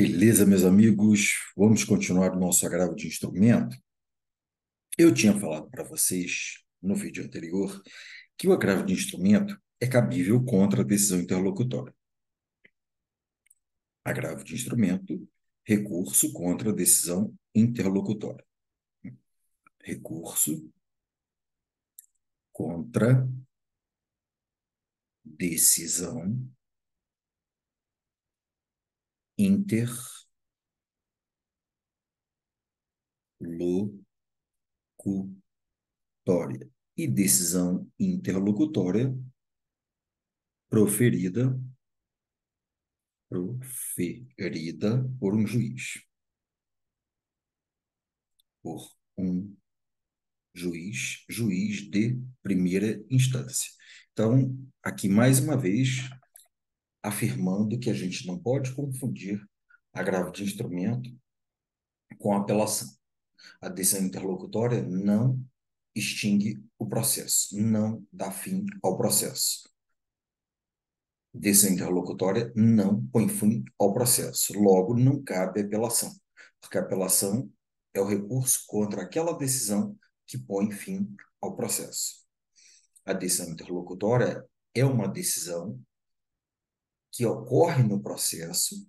Beleza, meus amigos, vamos continuar o nosso agravo de instrumento. Eu tinha falado para vocês no vídeo anterior que o agravo de instrumento é cabível contra a decisão interlocutória. Agravo de instrumento, recurso contra a decisão interlocutória. Recurso contra decisão interlocutória. E decisão interlocutória proferida por um juiz. Por um juiz de primeira instância. Então, aqui mais uma vez, afirmando que a gente não pode confundir agravo de instrumento com apelação. A decisão interlocutória não extingue o processo, não dá fim ao processo. Decisão interlocutória não põe fim ao processo, logo não cabe apelação, porque a apelação é o recurso contra aquela decisão que põe fim ao processo. A decisão interlocutória é uma decisão que ocorre no processo,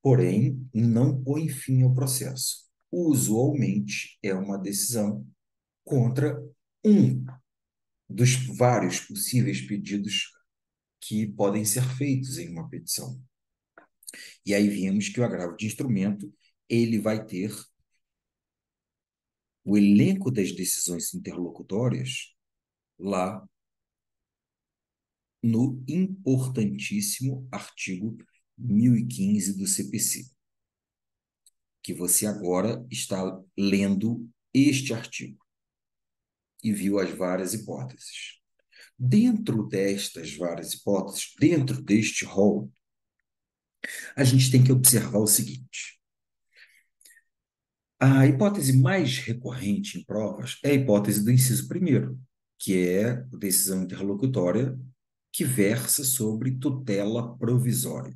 porém não põe fim ao processo. Usualmente é uma decisão contra um dos vários possíveis pedidos que podem ser feitos em uma petição. E aí vimos que o agravo de instrumento, ele vai ter o elenco das decisões interlocutórias lá no importantíssimo artigo 1015 do CPC, que você agora está lendo este artigo e viu as várias hipóteses. Dentro destas várias hipóteses, dentro deste rol, a gente tem que observar o seguinte: a hipótese mais recorrente em provas é a hipótese do inciso primeiro, que é a decisão interlocutória que versa sobre tutela provisória.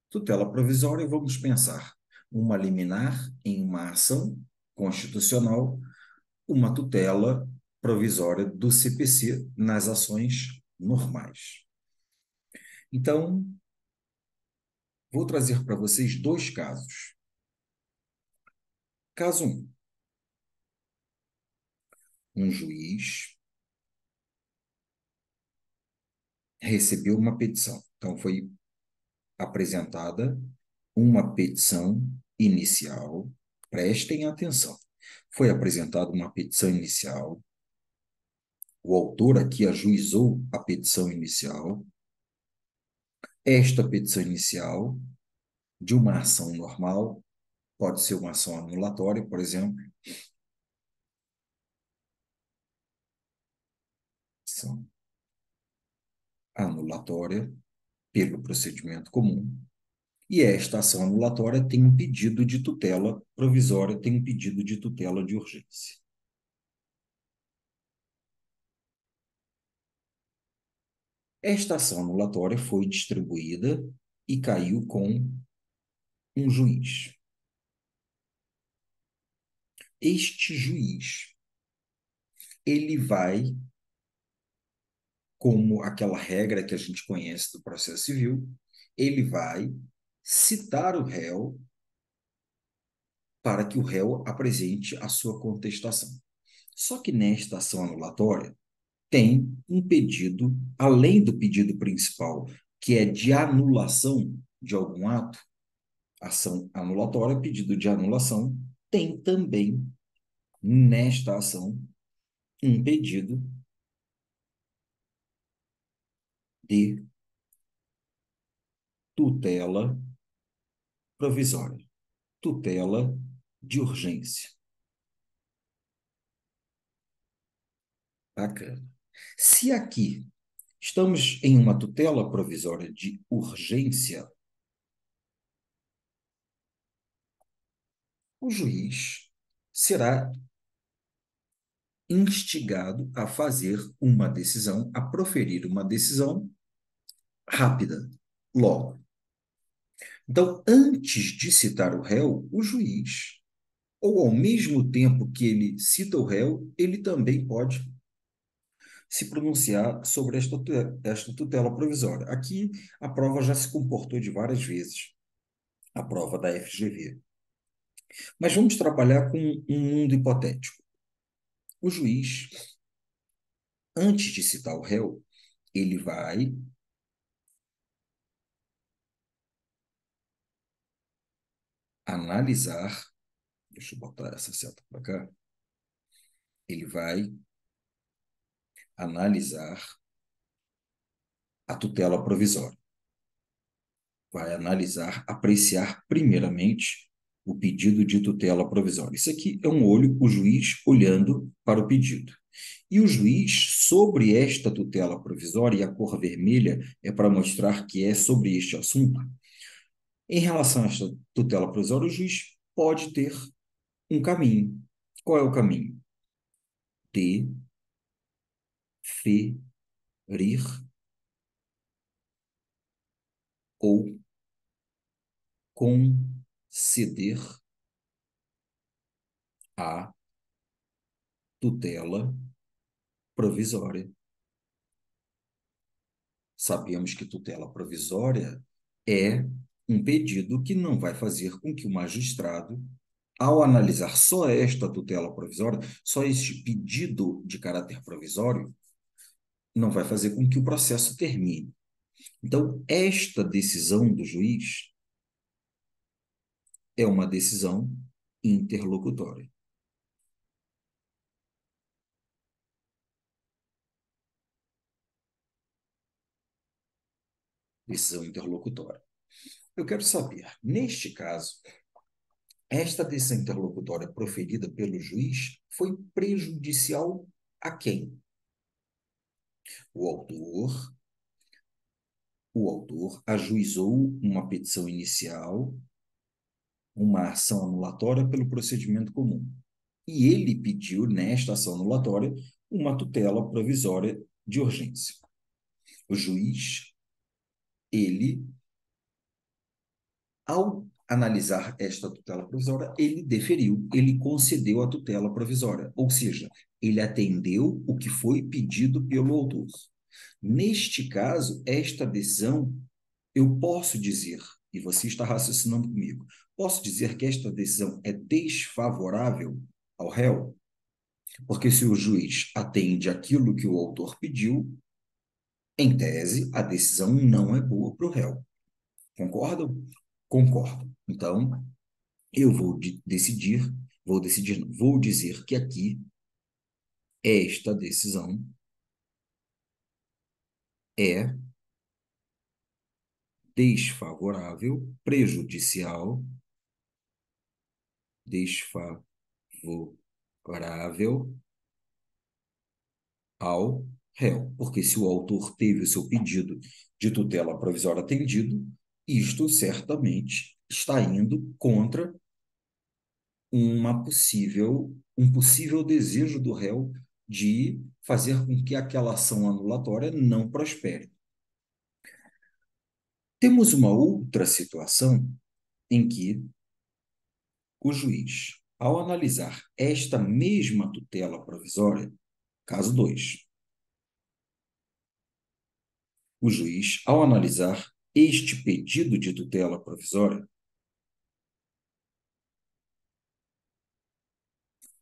Tutela provisória, vamos pensar, uma liminar em uma ação constitucional, uma tutela provisória do CPC nas ações normais. Então, vou trazer para vocês dois casos. Caso 1, um juiz recebeu uma petição. Então, foi apresentada uma petição inicial. Prestem atenção. Foi apresentada uma petição inicial. O autor aqui ajuizou a petição inicial. Esta petição inicial de uma ação normal, pode ser uma ação anulatória, por exemplo, ação anulatória pelo procedimento comum, e esta ação anulatória tem um pedido de tutela provisória, tem um pedido de tutela de urgência. Esta ação anulatória foi distribuída e caiu com um juiz. Este juiz, ele vai, como aquela regra que a gente conhece do processo civil, ele vai citar o réu para que o réu apresente a sua contestação. Só que nesta ação anulatória tem um pedido, além do pedido principal, que é de anulação de algum ato, ação anulatória, pedido de anulação, tem também nesta ação um pedido de tutela provisória, tutela de urgência. Bacana. Se aqui estamos em uma tutela provisória de urgência, o juiz será instigado a fazer uma decisão, a proferir uma decisão rápida, logo. Então, antes de citar o réu, o juiz, ou ao mesmo tempo que ele cita o réu, ele também pode se pronunciar sobre esta tutela provisória. Aqui, a prova já se comportou de várias vezes, a prova da FGV. Mas vamos trabalhar com um mundo hipotético. O juiz, antes de citar o réu, ele vai analisar, deixa eu botar essa seta para cá, ele vai analisar a tutela provisória, vai analisar, apreciar primeiramente o pedido de tutela provisória. Isso aqui é um olho, o juiz olhando para o pedido. E o juiz, sobre esta tutela provisória, e a cor vermelha é para mostrar que é sobre este assunto, em relação a esta tutela provisória, o juiz pode ter um caminho. Qual é o caminho? Deferir ou conceder a tutela provisória. Sabemos que tutela provisória é um pedido que não vai fazer com que o magistrado, ao analisar só esta tutela provisória, só este pedido de caráter provisório, não vai fazer com que o processo termine. Então, esta decisão do juiz é uma decisão interlocutória. Decisão interlocutória. Eu quero saber, neste caso, esta decisão interlocutória proferida pelo juiz foi prejudicial a quem? O autor, o autor ajuizou uma petição inicial, uma ação anulatória pelo procedimento comum. E ele pediu, nesta ação anulatória, uma tutela provisória de urgência. O juiz, ele, ao analisar esta tutela provisória, ele deferiu, ele concedeu a tutela provisória, ou seja, ele atendeu o que foi pedido pelo autor. Neste caso, esta decisão, eu posso dizer, e você está raciocinando comigo, posso dizer que esta decisão é desfavorável ao réu? Porque se o juiz atende aquilo que o autor pediu, em tese, a decisão não é boa para o réu. Concordam? Concordo. Então, eu vou dizer que aqui esta decisão é desfavorável, prejudicial, desfavorável ao réu. Porque se o autor teve o seu pedido de tutela provisória atendido, isto certamente está indo contra um possível desejo do réu de fazer com que aquela ação anulatória não prospere. Temos uma outra situação em que o juiz, ao analisar esta mesma tutela provisória, caso 2, o juiz, ao analisar este pedido de tutela provisória,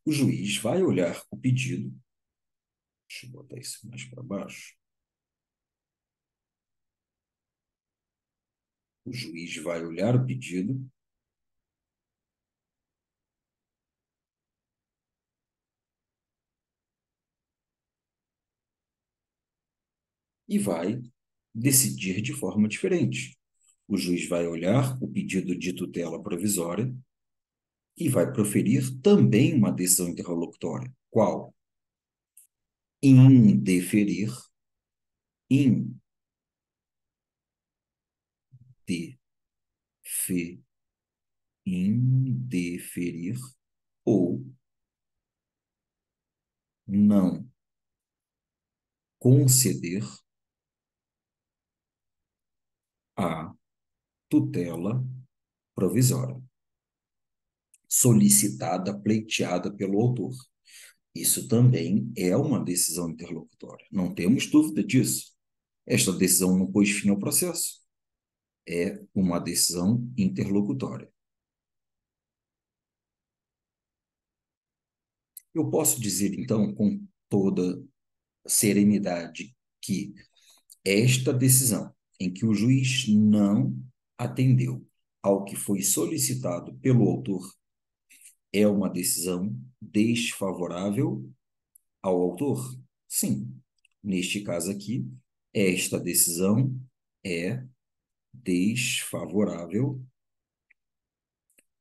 o juiz vai olhar o pedido, deixa eu botar isso mais para baixo, o juiz vai olhar o pedido e vai decidir de forma diferente. O juiz vai olhar o pedido de tutela provisória e vai proferir também uma decisão interlocutória. Qual? Indeferir, indefe, indeferir ou não conceder a tutela provisória, solicitada, pleiteada pelo autor. Isso também é uma decisão interlocutória. Não temos dúvida disso. Esta decisão não pôs fim ao processo. É uma decisão interlocutória. Eu posso dizer, então, com toda serenidade, que esta decisão, em que o juiz não atendeu ao que foi solicitado pelo autor, é uma decisão desfavorável ao autor? Sim. Neste caso aqui, esta decisão é desfavorável,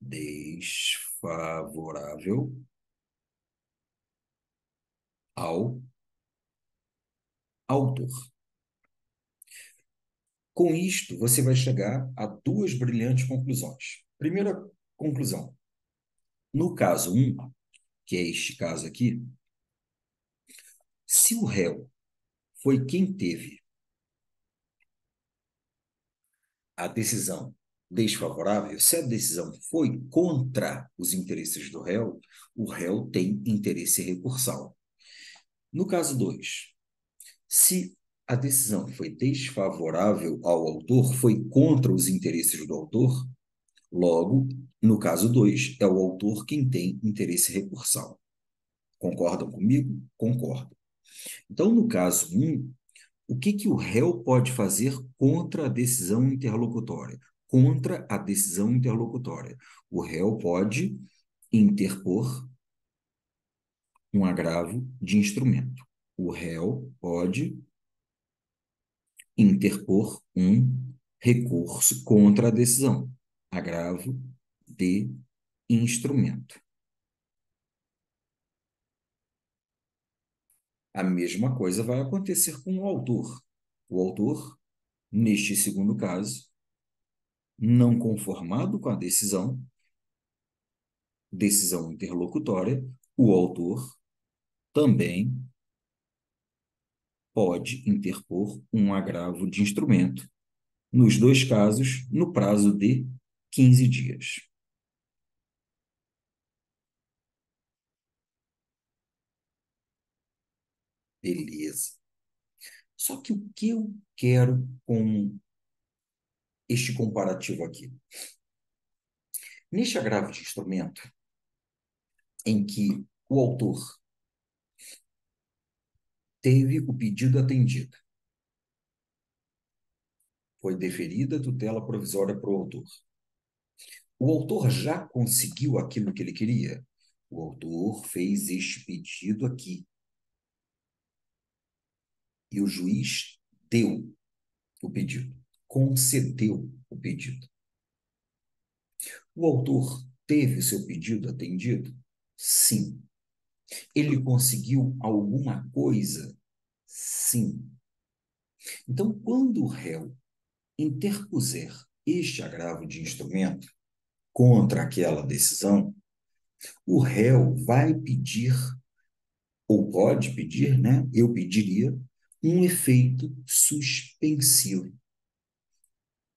desfavorável ao autor. Com isto, você vai chegar a duas brilhantes conclusões. Primeira conclusão: no caso 1, que é este caso aqui, se o réu foi quem teve a decisão desfavorável, se a decisão foi contra os interesses do réu, o réu tem interesse recursal. No caso 2, se a decisão foi desfavorável ao autor, foi contra os interesses do autor, logo, no caso 2, é o autor quem tem interesse recursal. Concordam comigo? Concordo. Então, no caso 1, o que que o réu pode fazer contra a decisão interlocutória? Contra a decisão interlocutória, o réu pode interpor um agravo de instrumento. O réu pode interpor um recurso contra a decisão, agravo de instrumento. A mesma coisa vai acontecer com o autor. O autor, neste segundo caso, não conformado com a decisão interlocutória, o autor também pode interpor um agravo de instrumento, nos dois casos, no prazo de 15 dias. Beleza. Só que o que eu quero com este comparativo aqui? Neste agravo de instrumento, em que o autor teve o pedido atendido, foi deferida a tutela provisória para o autor. O autor já conseguiu aquilo que ele queria. O autor fez este pedido aqui. E o juiz deu o pedido, concedeu o pedido. O autor teve o seu pedido atendido? Sim. Ele conseguiu alguma coisa? Sim. Então, quando o réu interpuser este agravo de instrumento contra aquela decisão, o réu vai pedir, ou pode pedir, né? Eu pediria, um efeito suspensivo.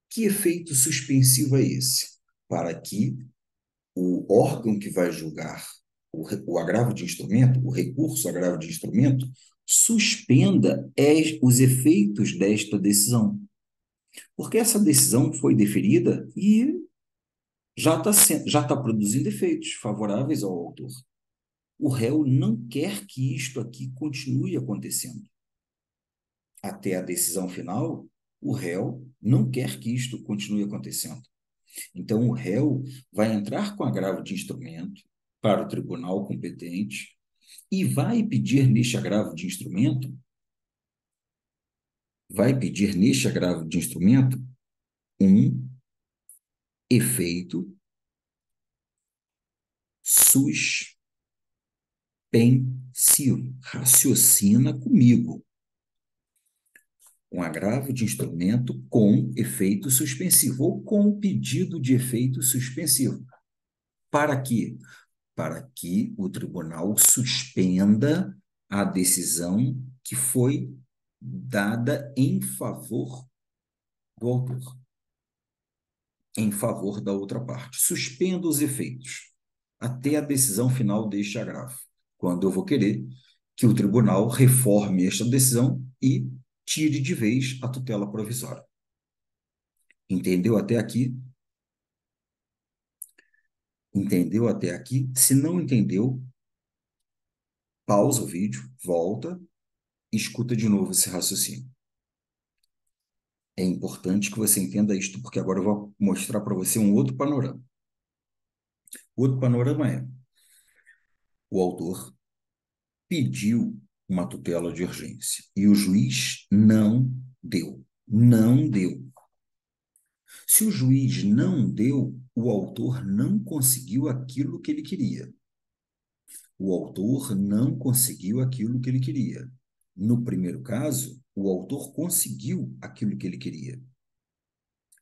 Que efeito suspensivo é esse? Para que o órgão que vai julgar o agravo de instrumento, o recurso ao agravo de instrumento, suspenda os efeitos desta decisão. Porque essa decisão foi deferida e já tá produzindo efeitos favoráveis ao autor. O réu não quer que isto aqui continue acontecendo. Até a decisão final, o réu não quer que isto continue acontecendo. Então, o réu vai entrar com agravo de instrumento para o tribunal competente e vai pedir neste agravo de instrumento um efeito suspensivo. Raciocina comigo. Um agravo de instrumento com efeito suspensivo ou com pedido de efeito suspensivo. Para quê? Para que o tribunal suspenda a decisão que foi dada em favor do autor. em favor da outra parte. Suspendo os efeitos até a decisão final deste agravo, quando eu vou querer que o tribunal reforme esta decisão e tire de vez a tutela provisória. Entendeu até aqui? Entendeu até aqui? Se não entendeu, pausa o vídeo, volta e escuta de novo esse raciocínio. É importante que você entenda isto, porque agora eu vou mostrar para você um outro panorama. O outro panorama é: o autor pediu uma tutela de urgência e o juiz não deu. Não deu. Se o juiz não deu, o autor não conseguiu aquilo que ele queria. O autor não conseguiu aquilo que ele queria. No primeiro caso, o autor conseguiu aquilo que ele queria.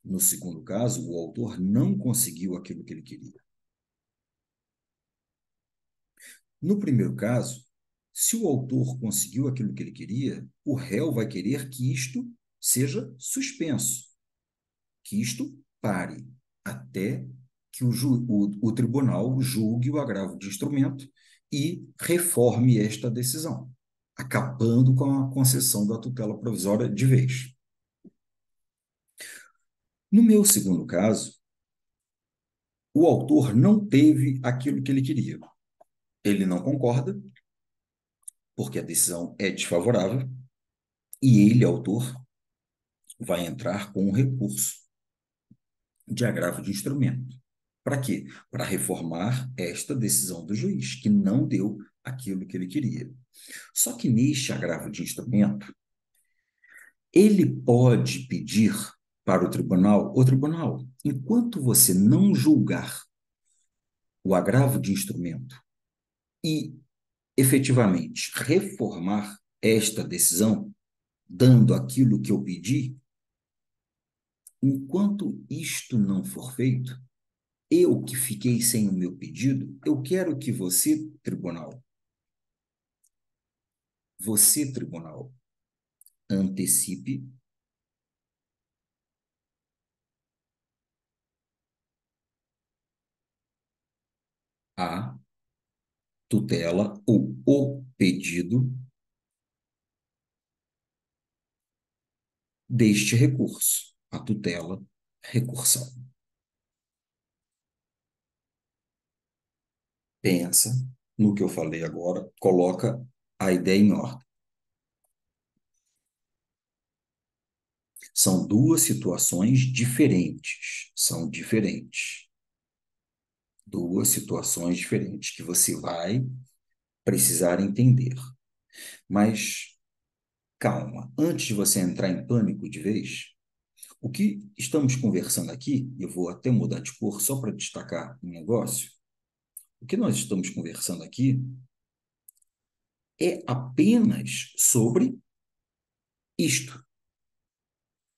No segundo caso, o autor não conseguiu aquilo que ele queria. No primeiro caso, se o autor conseguiu aquilo que ele queria, o réu vai querer que isto seja suspenso, que isto pare, até que o tribunal julgue o agravo de instrumento e reforme esta decisão, acabando com a concessão da tutela provisória de vez. No meu segundo caso, o autor não teve aquilo que ele queria. Ele não concorda, porque a decisão é desfavorável, e ele, autor, vai entrar com um recurso de agravo de instrumento. Para quê? Para reformar esta decisão do juiz, que não deu aquilo que ele queria. Só que neste agravo de instrumento, ele pode pedir para o tribunal, enquanto você não julgar o agravo de instrumento e efetivamente reformar esta decisão, dando aquilo que eu pedi, enquanto isto não for feito, eu que fiquei sem o meu pedido, eu quero que você, tribunal, antecipe a tutela ou o pedido deste recurso, a tutela recursal. Pensa no que eu falei agora, coloca a ideia em ordem. São duas situações diferentes, são diferentes. Duas situações diferentes que você vai precisar entender. Mas calma, antes de você entrar em pânico de vez, o que estamos conversando aqui, eu vou até mudar de cor só para destacar um negócio. O que nós estamos conversando aqui é apenas sobre isto.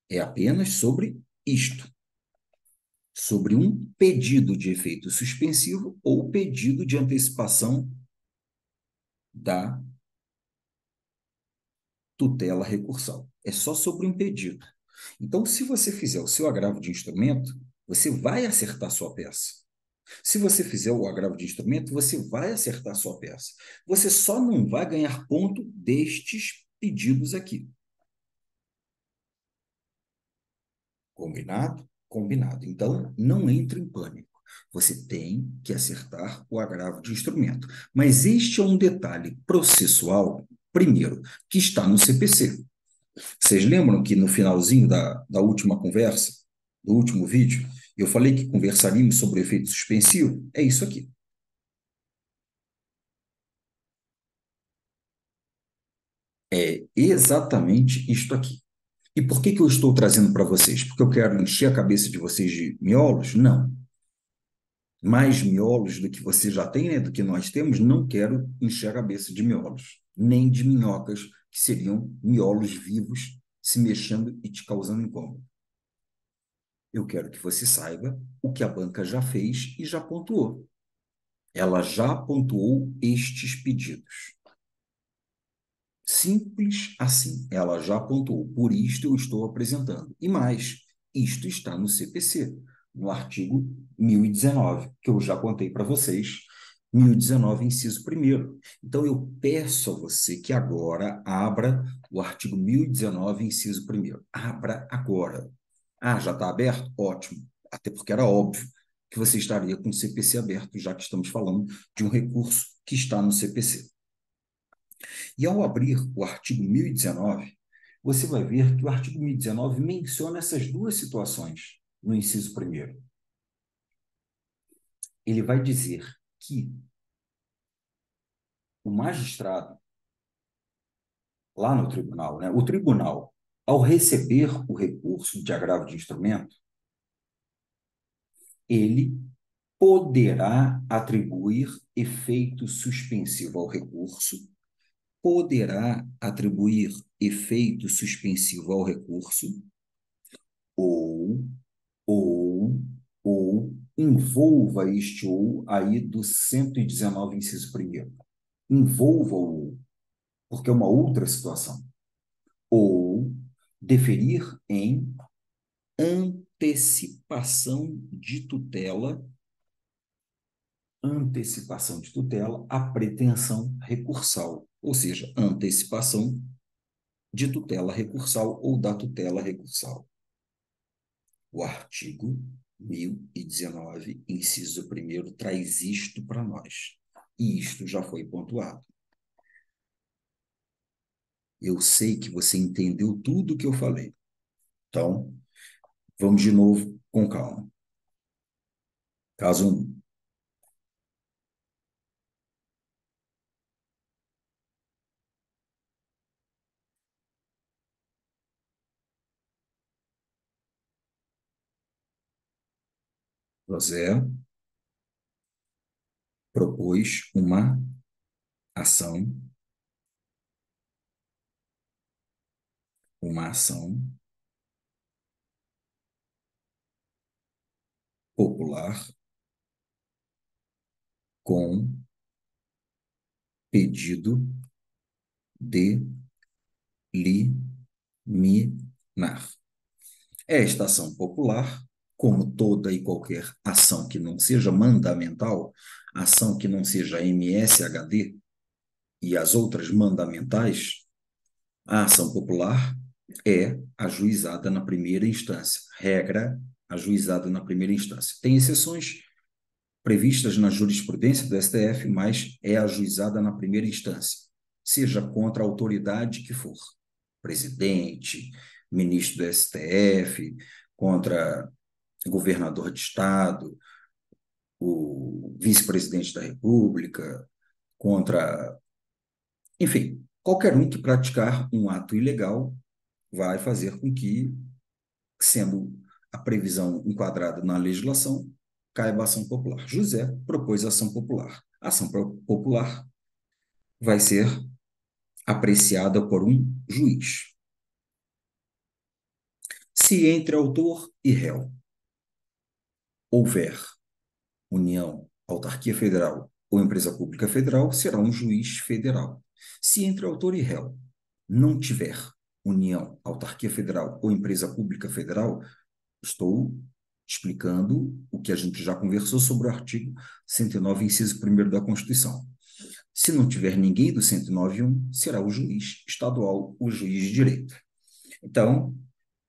É apenas sobre isto. Sobre um pedido de efeito suspensivo ou pedido de antecipação da tutela recursal. É só sobre um pedido. Então, se você fizer o seu agravo de instrumento, você vai acertar sua peça. Se você fizer o agravo de instrumento, você vai acertar sua peça. Você só não vai ganhar ponto destes pedidos aqui. Combinado? Combinado. Então, não entre em pânico. Você tem que acertar o agravo de instrumento. Mas este é um detalhe processual, primeiro, que está no CPC. Vocês lembram que no finalzinho da última conversa, do último vídeo, eu falei que conversaríamos sobre o efeito suspensivo? É isso aqui. É exatamente isto aqui. E por que que eu estou trazendo para vocês? Porque eu quero encher a cabeça de vocês de miolos? Não. Mais miolos do que você já tem, né, do que nós temos, não quero encher a cabeça de miolos, nem de minhocas, que seriam miolos vivos se mexendo e te causando incômodo. Eu quero que você saiba o que a banca já fez e já pontuou. Ela já pontuou estes pedidos. Simples assim, ela já pontuou. Por isto eu estou apresentando. E mais, isto está no CPC. no artigo 1019, que eu já contei para vocês, 1019, inciso primeiro. Então, eu peço a você que agora abra o artigo 1019, inciso primeiro. Abra agora. Ah, já está aberto? Ótimo. Até porque era óbvio que você estaria com o CPC aberto, já que estamos falando de um recurso que está no CPC. E ao abrir o artigo 1019, você vai ver que o artigo 1019 menciona essas duas situações no inciso primeiro. Ele vai dizer que o magistrado, lá no tribunal, né, o tribunal, ao receber o recurso de agravo de instrumento, ele poderá atribuir efeito suspensivo ao recurso, poderá atribuir efeito suspensivo ao recurso, ou, ou, ou, envolva este ou aí do 119, inciso primeiro. Envolva o ou, porque é uma outra situação. Ou deferir em antecipação de tutela a pretensão recursal, ou seja, antecipação de tutela recursal ou da tutela recursal. O artigo 1019, inciso primeiro, traz isto para nós. E isto já foi pontuado. Eu sei que você entendeu tudo o que eu falei. Então, vamos de novo com calma. Caso 1. José propôs ação, uma ação popular com pedido de liminar. Esta ação popular, como toda e qualquer ação que não seja mandamental, ação que não seja MSHD e as outras mandamentais, a ação popular é ajuizada na primeira instância. Regra, ajuizada na primeira instância. Tem exceções previstas na jurisprudência do STF, mas é ajuizada na primeira instância, seja contra a autoridade que for, presidente, ministro do STF, contra o governador de estado, o vice-presidente da República, contra, enfim, qualquer um que praticar um ato ilegal vai fazer com que, sendo a previsão enquadrada na legislação, caiba a ação popular. José propôs a ação popular. A ação popular vai ser apreciada por um juiz. Se entre autor e réu houver união, autarquia federal ou empresa pública federal, será um juiz federal. Se entre autor e réu não tiver união, autarquia federal ou empresa pública federal, estou explicando o que a gente já conversou sobre o artigo 109, inciso 1º da Constituição. Se não tiver ninguém do 109.1, será o juiz estadual, o juiz de direito. Então,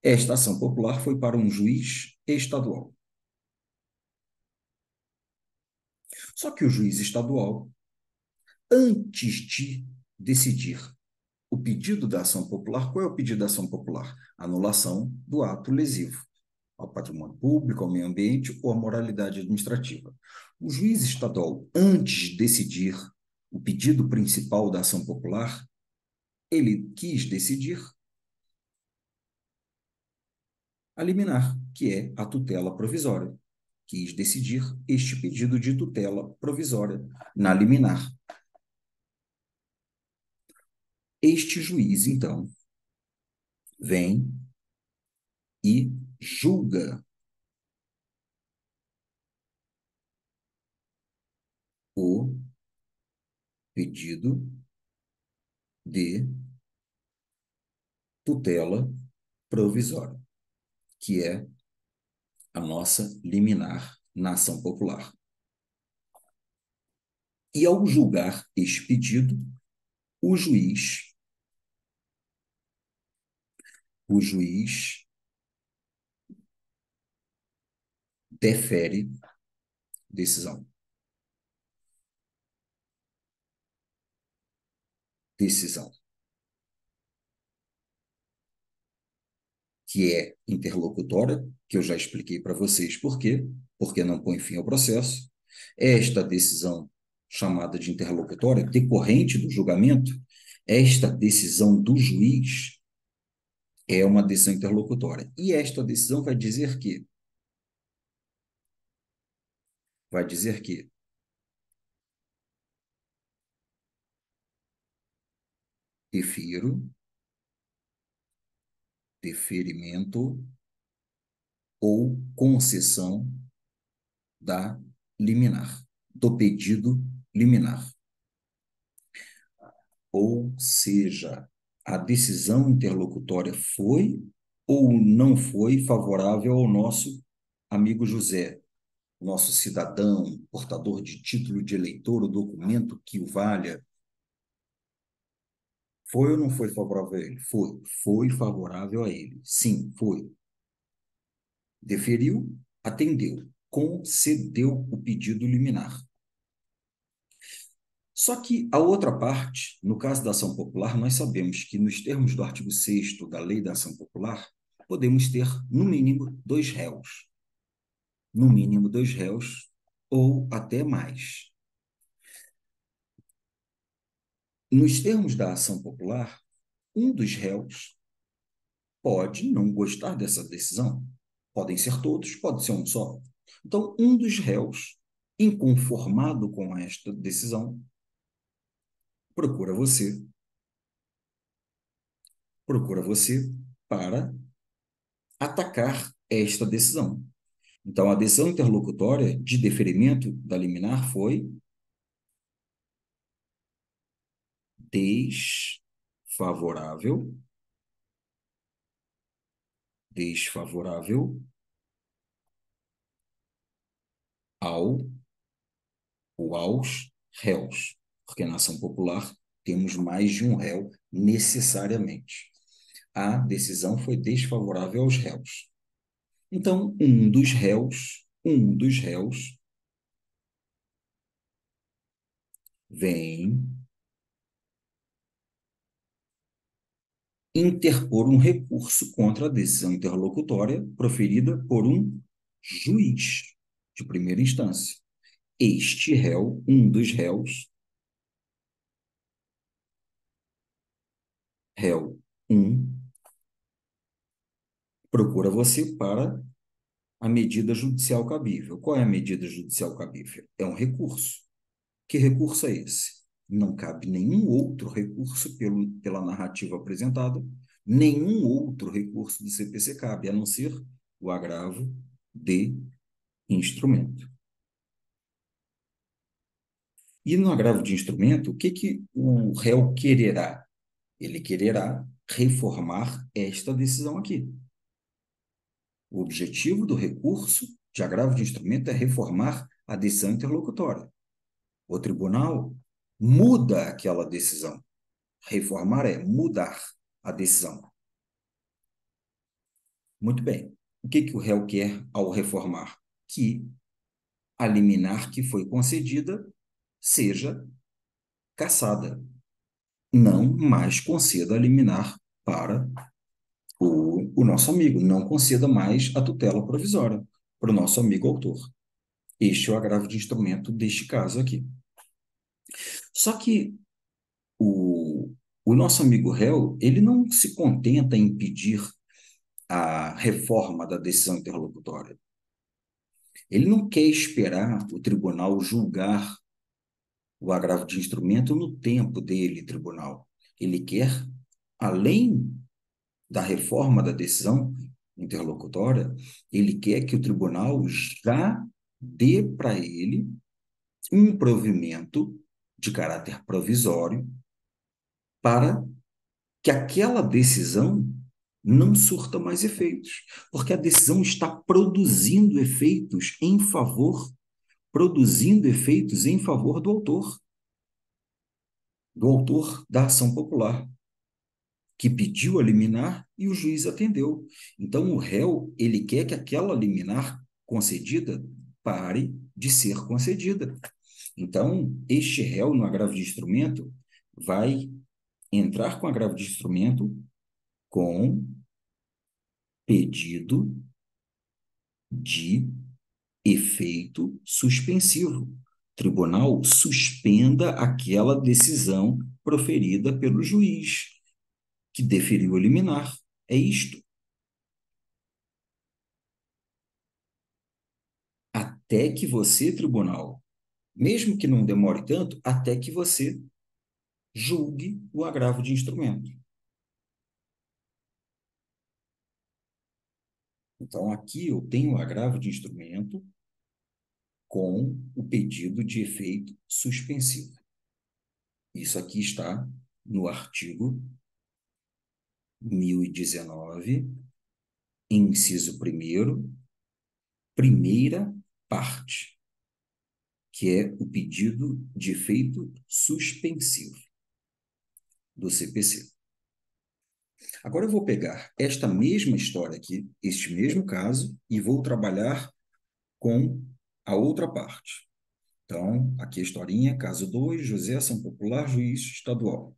esta ação popular foi para um juiz estadual. Só que o juiz estadual, antes de decidir o pedido da ação popular, qual é o pedido da ação popular? Anulação do ato lesivo ao patrimônio público, ao meio ambiente ou à moralidade administrativa. O juiz estadual, antes de decidir o pedido principal da ação popular, ele quis decidir a liminar, que é a tutela provisória. Quis decidir este pedido de tutela provisória na liminar. Este juiz, então, vem e julga o pedido de tutela provisória, que é a nossa liminar na ação popular. E ao julgar este pedido, o juiz, o juiz defere decisão. Decisão. Que é interlocutória, que eu já expliquei para vocês por quê, porque não põe fim ao processo. Esta decisão, chamada de interlocutória, decorrente do julgamento, esta decisão do juiz é uma decisão interlocutória. E esta decisão vai dizer que defiro, deferimento ou concessão da liminar, do pedido liminar. Ou seja, a decisão interlocutória foi ou não foi favorável ao nosso amigo José, nosso cidadão, portador de título de eleitor, o documento que o valha. Foi ou não foi favorável a ele? Foi. Foi favorável a ele. Sim, foi. Deferiu, atendeu, concedeu o pedido liminar. Só que a outra parte, no caso da ação popular, nós sabemos que nos termos do artigo 6º da Lei da Ação Popular, podemos ter, no mínimo, dois réus. No mínimo, dois réus ou até mais. Nos termos da ação popular, um dos réus pode não gostar dessa decisão. Podem ser todos, pode ser um só. Então, um dos réus, inconformado com esta decisão, procura você, procura você para atacar esta decisão. Então, a decisão interlocutória de deferimento da liminar foi desfavorável, desfavorável ao ou aos réus, porque na ação popular temos mais de um réu necessariamente. A decisão foi desfavorável aos réus. Então, um dos réus vem interpor um recurso contra a decisão interlocutória proferida por um juiz de primeira instância. Este réu, um dos réus, réu 1, procura você para a medida judicial cabível. Qual é a medida judicial cabível? É um recurso. Que recurso é esse? Não cabe nenhum outro recurso pela narrativa apresentada, nenhum outro recurso do CPC cabe, a não ser o agravo de instrumento. E no agravo de instrumento, o que o réu quererá? Ele quererá reformar esta decisão aqui. O objetivo do recurso de agravo de instrumento é reformar a decisão interlocutória. O tribunal muda aquela decisão. Reformar é mudar a decisão. Muito bem. O que o réu quer ao reformar? Que a liminar que foi concedida seja cassada. Não mais conceda a liminar para o nosso amigo. Não conceda mais a tutela provisória para o nosso amigo autor. Este é o agravo de instrumento deste caso aqui. Só que o nosso amigo réu, ele não se contenta em pedir a reforma da decisão interlocutória. Ele não quer esperar o tribunal julgar o agravo de instrumento no tempo dele, tribunal. Ele quer, além da reforma da decisão interlocutória, ele quer que o tribunal já dê para ele um provimento de caráter provisório para que aquela decisão não surta mais efeitos, porque a decisão está produzindo efeitos em favor do autor da ação popular, que pediu a liminar e o juiz atendeu. Então, o réu, ele quer que aquela liminar concedida pare de ser concedida. Então, este réu, no agravo de instrumento, vai entrar com agravo de instrumento com pedido de efeito suspensivo. Tribunal suspenda aquela decisão proferida pelo juiz que deferiu a liminar. É isto. Até que você, tribunal, mesmo que não demore tanto, até que você julgue o agravo de instrumento. Então, aqui eu tenho o agravo de instrumento com o pedido de efeito suspensivo. Isso aqui está no artigo 1019, inciso 1º, primeira parte, que é o pedido de efeito suspensivo do CPC. Agora eu vou pegar esta mesma história aqui, este mesmo caso, e vou trabalhar com a outra parte. Então, aqui a historinha, caso 2, José Ação Popular, juiz estadual.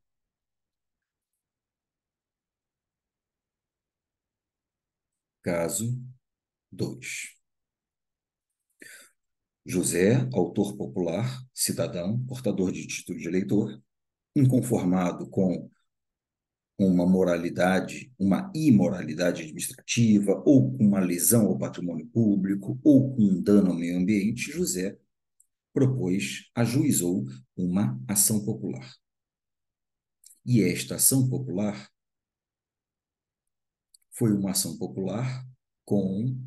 Caso 2. José, autor popular, cidadão, portador de título de eleitor, inconformado com uma imoralidade administrativa, ou com uma lesão ao patrimônio público, ou com um dano ao meio ambiente, José ajuizou uma ação popular. E esta ação popular foi uma ação popular com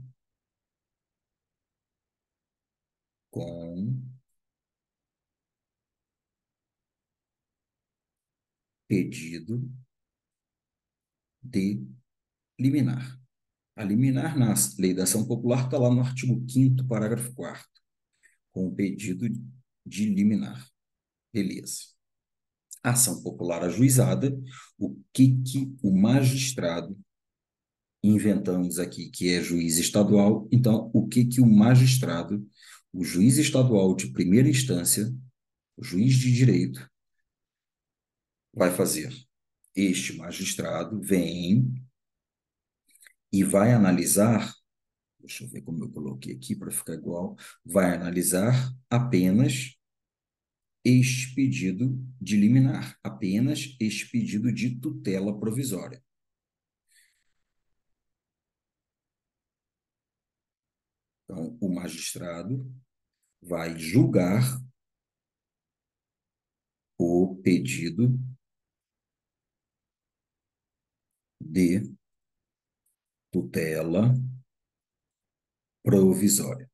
pedido de liminar. A liminar na lei da ação popular está lá no artigo 5º, parágrafo 4º, com o pedido de liminar. Beleza. Ação popular ajuizada, o que o magistrado, inventamos aqui que é juiz estadual, então o que o magistrado, o juiz estadual de primeira instância, o juiz de direito, vai fazer? Este magistrado vem e vai analisar, deixa eu ver como eu coloquei aqui para ficar igual, vai analisar apenas este pedido de liminar, apenas este pedido de tutela provisória. Então, o magistrado vai julgar o pedido de tutela provisória,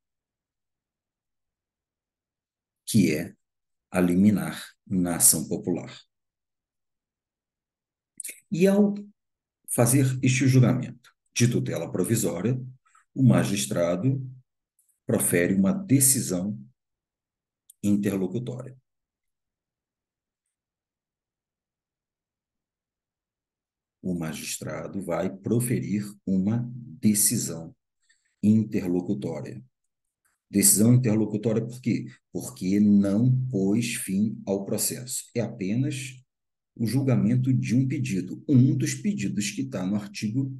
que é a liminar na ação popular. E ao fazer este julgamento de tutela provisória, o magistrado profere uma decisão interlocutória. O magistrado vai proferir uma decisão interlocutória. Decisão interlocutória por quê? Porque não pôs fim ao processo. É apenas o julgamento de um pedido. Um dos pedidos que está no artigo,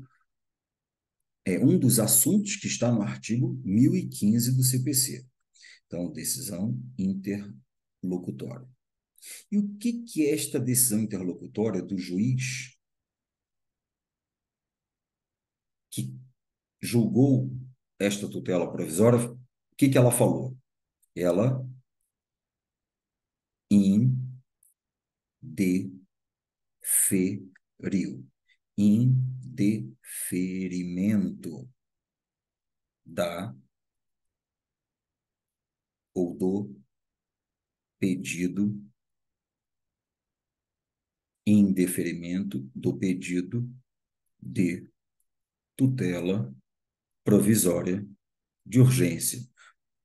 um dos assuntos que está no artigo 1015 do CPC. Então, decisão interlocutória. E o que é esta decisão interlocutória do juiz que julgou esta tutela provisória? O que ela falou? Ela indeferiu. Indeferimento da ou do pedido, indeferimento do pedido de tutela provisória de urgência,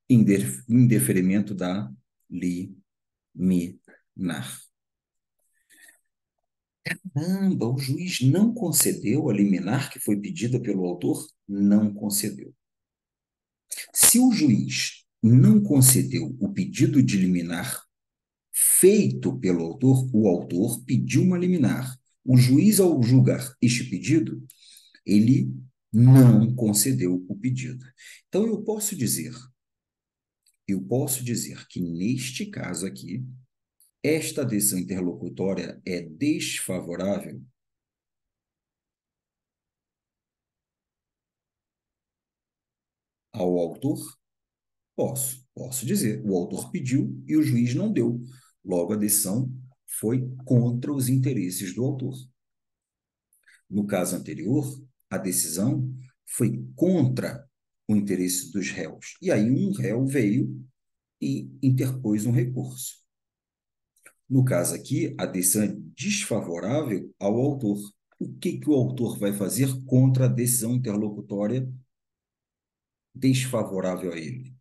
indeferimento da liminar. Caramba, o juiz não concedeu a liminar que foi pedida pelo autor? Não concedeu. Se o juiz não concedeu o pedido de liminar feito pelo autor, o autor pediu uma liminar. O juiz, ao julgar este pedido, ele não concedeu o pedido. Então, eu posso dizer que, neste caso aqui, esta decisão interlocutória é desfavorável ao autor? Posso dizer. O autor pediu e o juiz não deu. Logo, a decisão foi contra os interesses do autor. No caso anterior, a decisão foi contra o interesse dos réus. E aí um réu veio e interpôs um recurso. No caso aqui, a decisão é desfavorável ao autor. O que o autor vai fazer contra a decisão interlocutória desfavorável a ele?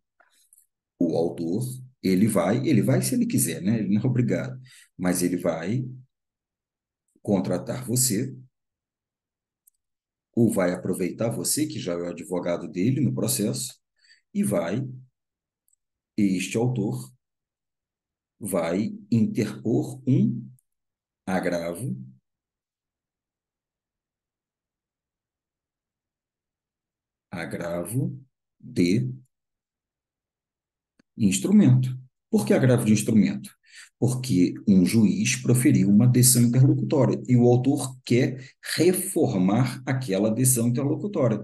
O autor, ele vai se ele quiser, né? Ele não é obrigado, mas ele vai contratar você ou vai aproveitar você, que já é o advogado dele no processo, e este autor vai interpor um agravo, agravo de instrumento. Por que agravo de instrumento? Porque um juiz proferiu uma decisão interlocutória e o autor quer reformar aquela decisão interlocutória.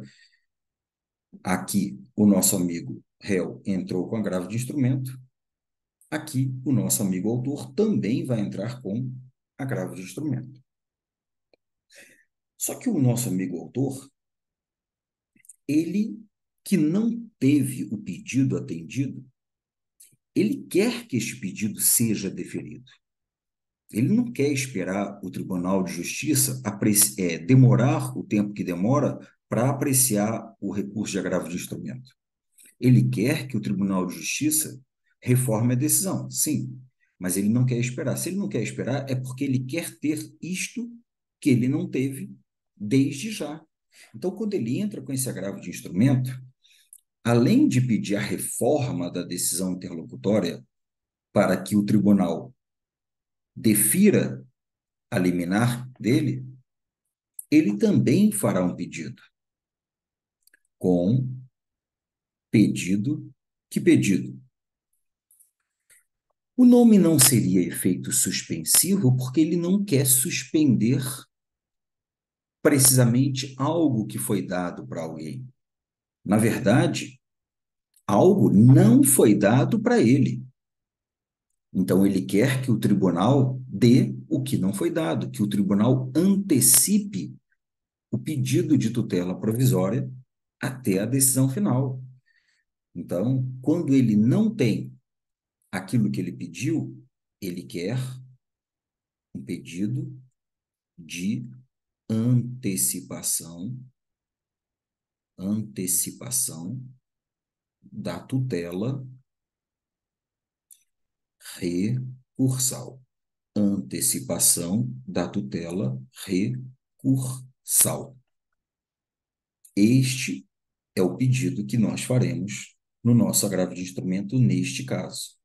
Aqui, o nosso amigo réu entrou com agravo de instrumento. Aqui, o nosso amigo autor também vai entrar com agravo de instrumento. Só que o nosso amigo autor, ele que não teve o pedido atendido, ele quer que este pedido seja deferido. Ele não quer esperar o Tribunal de Justiça demorar o tempo que demora para apreciar o recurso de agravo de instrumento. Ele quer que o Tribunal de Justiça reforme a decisão, sim, mas ele não quer esperar. Se ele não quer esperar, é porque ele quer ter isto que ele não teve desde já. Então, quando ele entra com esse agravo de instrumento, além de pedir a reforma da decisão interlocutória para que o tribunal defira a liminar dele, ele também fará um pedido. Com pedido, que pedido? O nome não seria efeito suspensivo porque ele não quer suspender precisamente algo que foi dado para alguém. Na verdade, algo não foi dado para ele. Então, ele quer que o tribunal dê o que não foi dado, que o tribunal antecipe o pedido de tutela provisória até a decisão final. Então, quando ele não tem aquilo que ele pediu, ele quer um pedido de antecipação da tutela recursal. Antecipação da tutela recursal. Este é o pedido que nós faremos no nosso agravo de instrumento neste caso,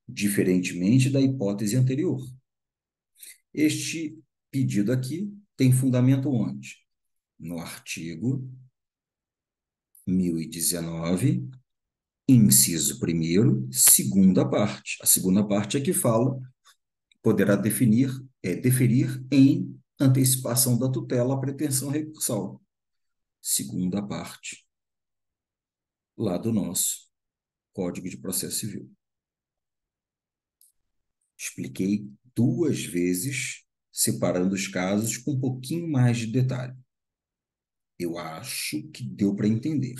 diferentemente da hipótese anterior. Este pedido aqui tem fundamento onde? No artigo 1019, inciso 1º, segunda parte. A segunda parte é que fala, poderá deferir em antecipação da tutela a pretensão recursal. Segunda parte, lá do nosso Código de Processo Civil. Expliquei 2 vezes, separando os casos com um pouquinho mais de detalhe. Eu acho que deu para entender.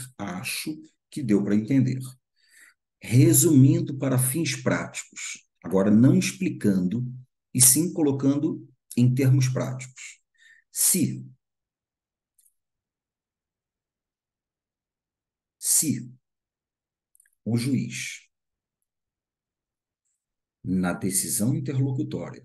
Resumindo para fins práticos, agora não explicando, e sim colocando em termos práticos. Se Se o juiz, na decisão interlocutória,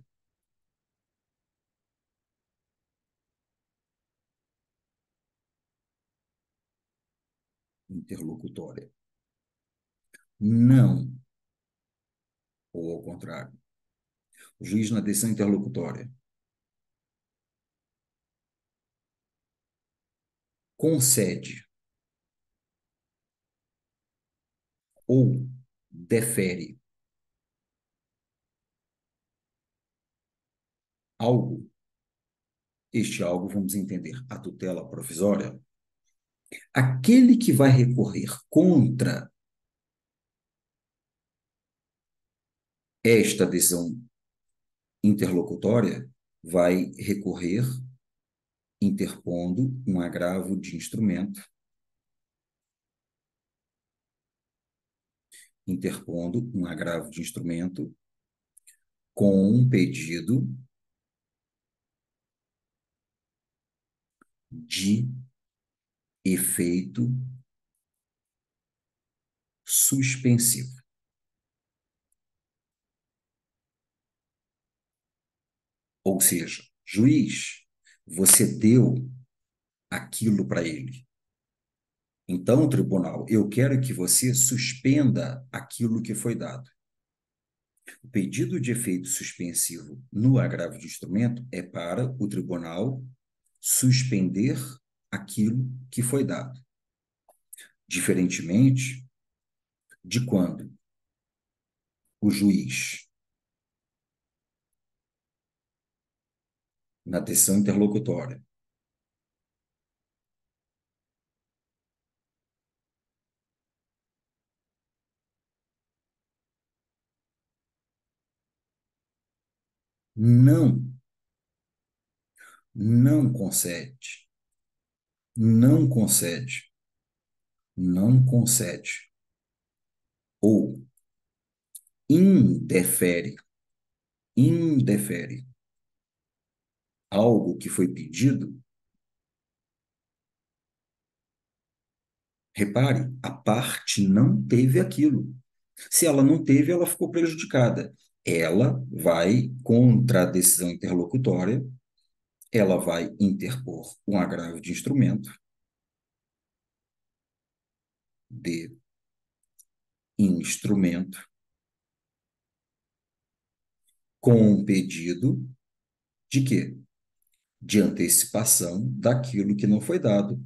não, ou ao contrário, o juiz na decisão interlocutória concede ou defere algo, este algo vamos entender a tutela provisória, aquele que vai recorrer contra esta decisão interlocutória vai recorrer interpondo um agravo de instrumento, com um pedido de efeito suspensivo. Ou seja, juiz, você deu aquilo para ele. Então, tribunal, eu quero que você suspenda aquilo que foi dado. O pedido de efeito suspensivo no agravo de instrumento é para o tribunal suspender aquilo que foi dado. Diferentemente de quando o juiz, na decisão interlocutória, não, não concede, não concede, não concede, ou indefere, indefere algo que foi pedido, repare, a parte não teve aquilo. Se ela não teve, ela ficou prejudicada. Ela vai, contra a decisão interlocutória, ela vai interpor um agravo de de instrumento, com um pedido de quê? De antecipação daquilo que não foi dado.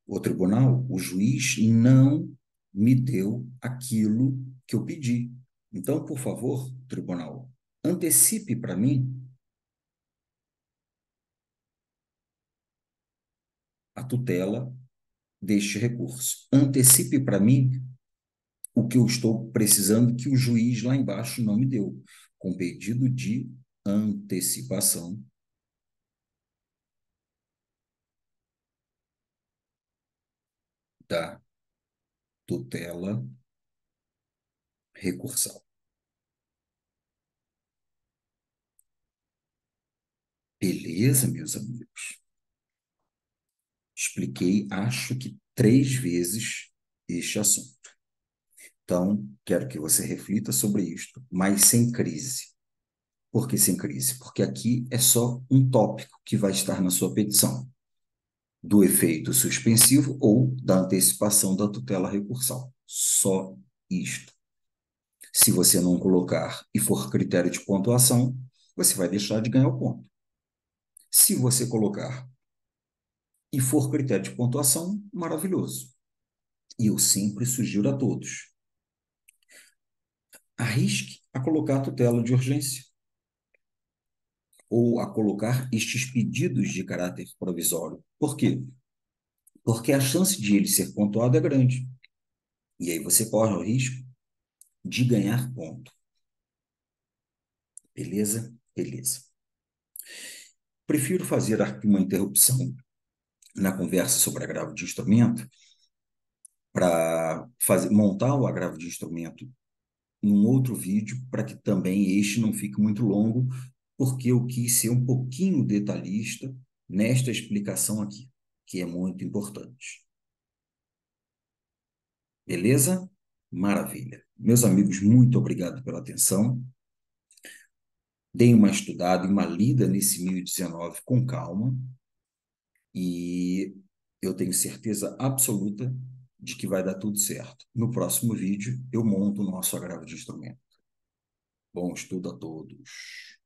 O tribunal, o juiz não me deu aquilo que eu pedi. Então, por favor, tribunal, antecipe para mim a tutela deste recurso. Antecipe para mim o que eu estou precisando que o juiz lá embaixo não me deu, com pedido de antecipação da tutela recursal. Beleza, meus amigos? Expliquei, acho que 3 vezes este assunto. Então, quero que você reflita sobre isto, mas sem crise. Por que sem crise? Porque aqui é só um tópico que vai estar na sua petição, do efeito suspensivo ou da antecipação da tutela recursal. Só isto. Se você não colocar e for critério de pontuação, você vai deixar de ganhar o ponto. Se você colocar e for critério de pontuação, maravilhoso. E eu sempre sugiro a todos: arrisque a colocar a tutela de urgência ou a colocar estes pedidos de caráter provisório. Por quê? Porque a chance de ele ser pontuado é grande. E aí você corre o risco de ganhar ponto. Beleza? Beleza. Prefiro fazer aqui uma interrupção na conversa sobre agravo de instrumento para montar o agravo de instrumento num outro vídeo, para que também este não fique muito longo, porque eu quis ser um pouquinho detalhista nesta explicação aqui, que é muito importante. Beleza? Maravilha. Meus amigos, muito obrigado pela atenção. Deem uma estudada e uma lida nesse 1019 com calma e eu tenho certeza absoluta de que vai dar tudo certo. No próximo vídeo, eu monto o nosso agravo de instrumento. Bom estudo a todos.